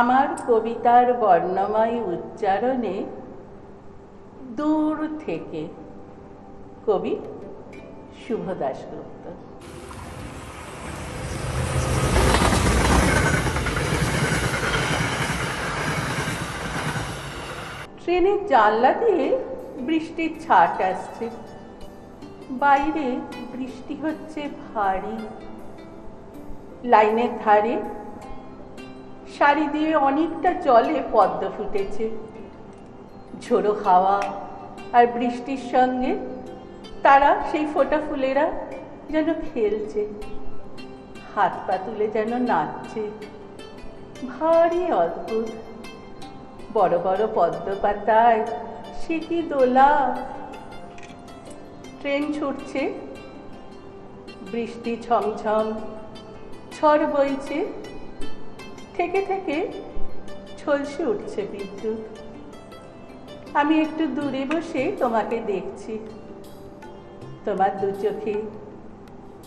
আমার কবিতার বর্ণময় উচ্চারণে দূর থেকে। কবি শুভ দাশগুপ্ত। ট্রেনের জানলা দিয়ে বৃষ্টির ছাট আসছে। বাইরে বৃষ্টি হচ্ছে ভারী। লাইনের ধারে সারি দিয়ে অনেকটা জলে পদ্ম ফুটেছে। ঝোড়ো হাওয়া আর বৃষ্টির সঙ্গে তারা সেই ফোঁটা ফুলেরা যেন খেলছে, হাত পা তুলে যেন নাচছে। ভারী অদ্ভুত। বড় বড় পদ্ম পাতায় সে কি দোলা। ট্রেন ছুটছে, বৃষ্টি ঝমঝম, ঝড় বইছে, থেকে থেকে ঝলসে উঠছে বিদ্যুৎ। আমি একটু দূরে বসে তোমাকে দেখছি। তোমার দু চোখে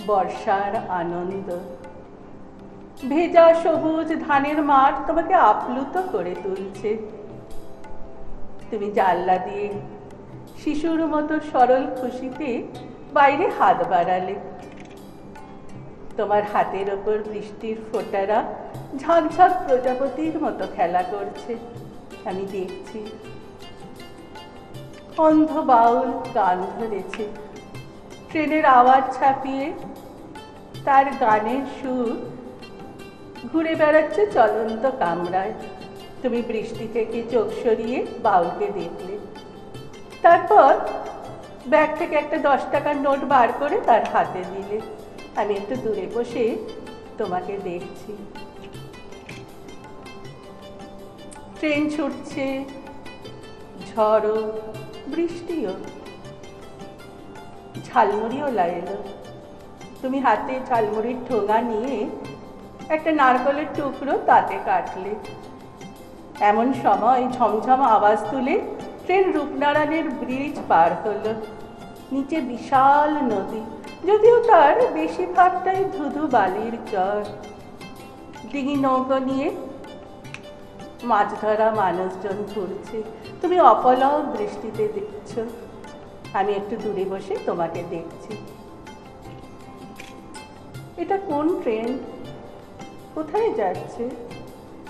বর্ষার আনন্দ। ভেজা সবুজ ধানের মাঠ তোমাকে আপ্লুত করে তুলছে। তুমি জানলা দিয়ে শিশুর মতো সরল খুশিতে বাইরে হাত বাড়ালে। তোমার হাতের ওপর বৃষ্টির ফোঁটারা ঝাঁকঝাঁক প্রজাপতির মতো খেলা করছে, আমি দেখছি। অন্ধ বাউল গান ধরেছে, ট্রেনের আওয়াজ ছাপিয়ে তার গানের সুর ঘুরে বেড়াচ্ছে চলন্ত কামরায়। তুমি বৃষ্টি থেকে চোখ সরিয়ে বাউলকে দেখলে। তারপর ব্যাগ থেকে একটা 10 টাকার নোট বার করে তার হাতে দিলে। আমি একটু দূরে বসে তোমাকে দেখছি। ট্রেন ছুটছে, ঝড়ও বৃষ্টিও। ঝালমুড়িওলা এলো। তুমি হাতে ঝালমুড়ির ঠোঙা নিয়ে একটা নারকেলের টুকরো তাতে কাটলে। এমন সময় ঝমঝম আওয়াজ তুলে ট্রেন রূপনারায়ণের ব্রিজ পার হলো। নিচে বিশাল নদী, যদিও তার বেশিরভাগটাই ধুধু বালির চর। ডিঙি নৌকো নিয়ে মাছ ধরা মানুষজন ঘুরছে। তুমি অপলক দৃষ্টিতে দেখছ। আমি একটু দূরে বসে তোমাকে দেখছি। এটা কোন ট্রেন, কোথায় যাচ্ছে?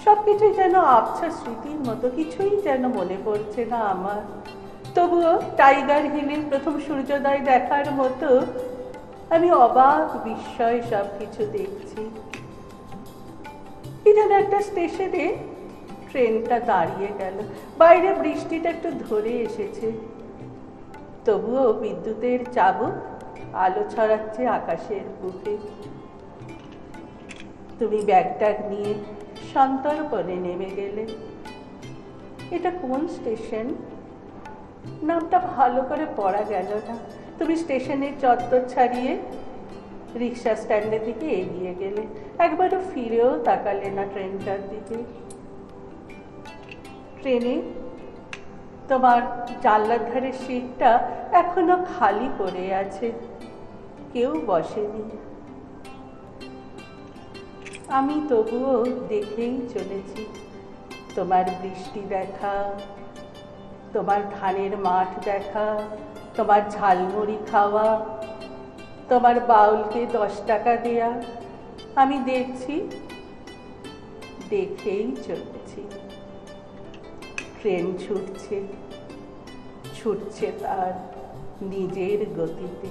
সবকিছুই যেন আবছা স্মৃতির মতো, কিছুই যেন মনে পড়ছে না আমার। তবুও টাইগার হিলের প্রথম সূর্যোদয় দেখার মতো আমি অবাক বিস্ময় সবকিছু দেখছি। কি যেন একটা স্টেশনে ট্রেনটা দাঁড়িয়ে গেল। বাইরে বৃষ্টিটা একটু ধরে এসেছে, তবুও বিদ্যুতের চাবুক আলো ছড়াচ্ছে আকাশের বুকে। তুমি ব্যাগটা নিয়ে সন্তর্পণে নেমে গেলে। এটা কোন স্টেশন? নামটা ভালো করে পড়া গেল না। তুমি স্টেশনের চত্বর ছাড়িয়ে রিক্সা স্ট্যান্ডের দিকে এগিয়ে গেলে। একবারও ফিরেও তাকালে না ট্রেনটার দিকে। ট্রেনে তোমার জানলার ধারের সিটটা এখনো খালি পড়ে আছে, কেউ বসেনি। আমি তবুও দেখেই চলেছি তোমার বৃষ্টি দেখা, তোমার ধানের মাঠ দেখা, তোমার ঝালমুড়ি খাওয়া, তোমার বাউলকে 10 টাকা দেয়া। আমি দেখছি, দেখেই চলেছি। ট্রেন ছুটছে, ছুটছে তার নিজের গতিতে।